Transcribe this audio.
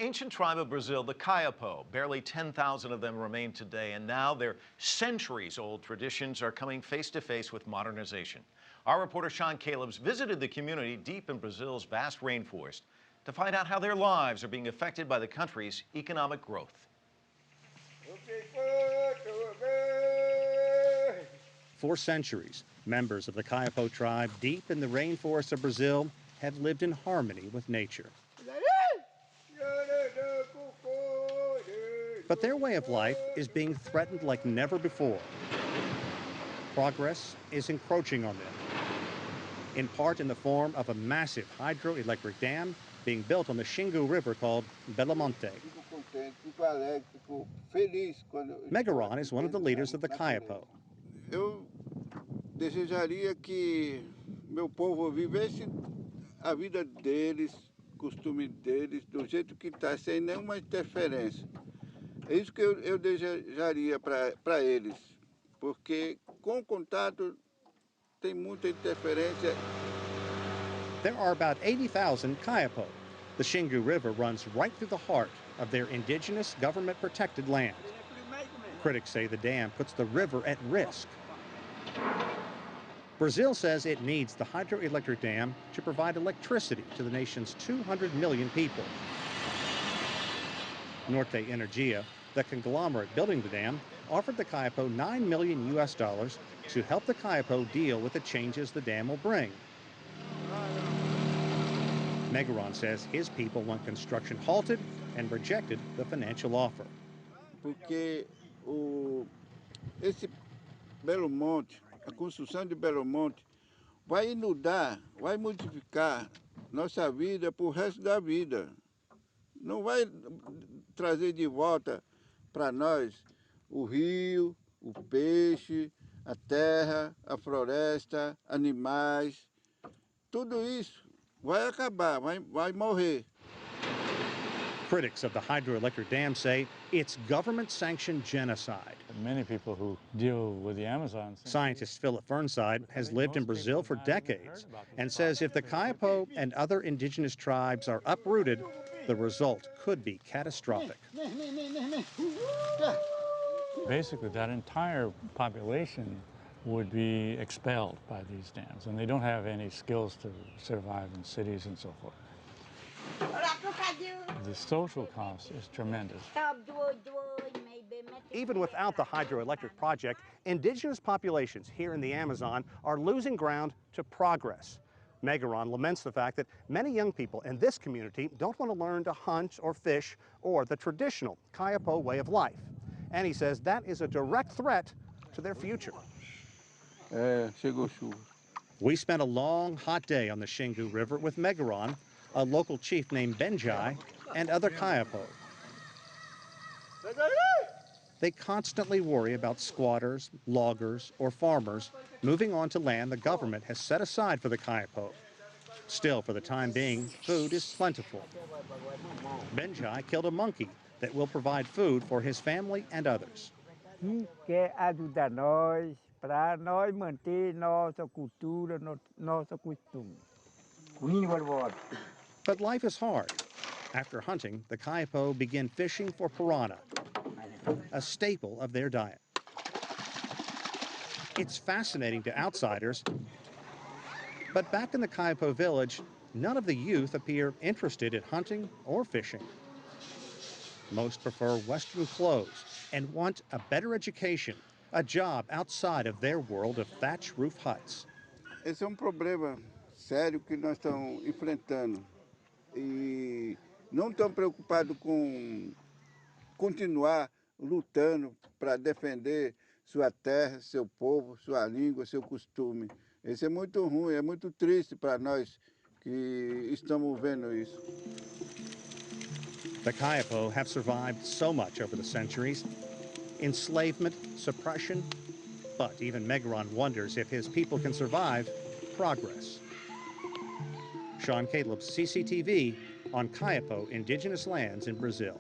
ancient tribe of Brazil, the Kayapo. Barely 10,000 of them remain today, and now their centuries-old traditions are coming face to face with modernization. Our reporter Callebs visited the community deep in Brazil's vast rainforest to find out how their lives are being affected by the country's economic growth. For centuries, members of the Kayapo tribe deep in the rainforests of Brazil have lived in harmony with nature. But their way of life is being threatened like never before. Progress is encroaching on them, in part in the form of a massive hydroelectric dam being built on the Xingu River called Belo Monte. Megaron is one of the leaders of the Kayapo. Eu desejaria que meu povo vivesse a vida deles, costume deles, do jeito que está, sem nenhuma interferência. É isso que eu desejaria para eles, porque com o contato tem muita interferência. There are about 80,000 Kayapo. The Xingu River runs right through the heart of their indigenous government-protected land. Critics say the dam puts the river at risk. Brazil says it needs the hydroelectric dam to provide electricity to the nation's 200 million people. Norte Energia, the conglomerate building the dam, offered the Kayapo $9 million to help the Kayapo deal with the changes the dam will bring. Megaron says his people want construction halted and rejected the financial offer. Porque esse Belo Monte, a construção de Belo Monte, vai inundar, vai modificar nossa vida para o resto da vida. Não vai trazer de volta para nós o rio, o peixe, a terra, a floresta, animais. Tudo isso vai acabar, vai morrer. Critics of the hydroelectric dam say it's government-sanctioned genocide. Many people who deal with the Amazon. Scientist Philip Fernside has lived in Brazil for decades and says if the Kayapo and other indigenous tribes are uprooted, the result could be catastrophic. Basically, that entire population would be expelled by these dams, and they don't have any skills to survive in cities and so forth. The social cost is tremendous. Even without the hydroelectric project, indigenous populations here in the Amazon are losing ground to progress. Megaron laments the fact that many young people in this community don't want to learn to hunt or fish or the traditional Kayapo way of life. And he says that is a direct threat to their future. We spent a long, hot day on the Xingu River with Megaron, a local chief named Benjai, and other Kayapo. They constantly worry about squatters, loggers, or farmers moving onto land the government has set aside for the Kayapo. Still, for the time being, food is plentiful. Benjai killed a monkey that will provide food for his family and others. Quer ajudar nós para nós manter nossa cultura, nossa costume. But life is hard. After hunting, the Kayapo begin fishing for piranha, a staple of their diet. It's fascinating to outsiders, but back in the Kayapo village, none of the youth appear interested in hunting or fishing. Most prefer Western clothes and want a better education, a job outside of their world of thatch roof huts. Esse é problema sério que nós estamos enfrentando. E não estão preocupados com continuar lutando para defender sua terra, seu povo, sua língua, seu costume. Isso é muito ruim, é muito triste para nós que estamos vendo isso. The Kayapo have survived so much over the centuries. Enslavement, suppression, but even Megaron wonders if his people can survive progress. Callebs, CCTV, on Kayapo indigenous lands in Brazil.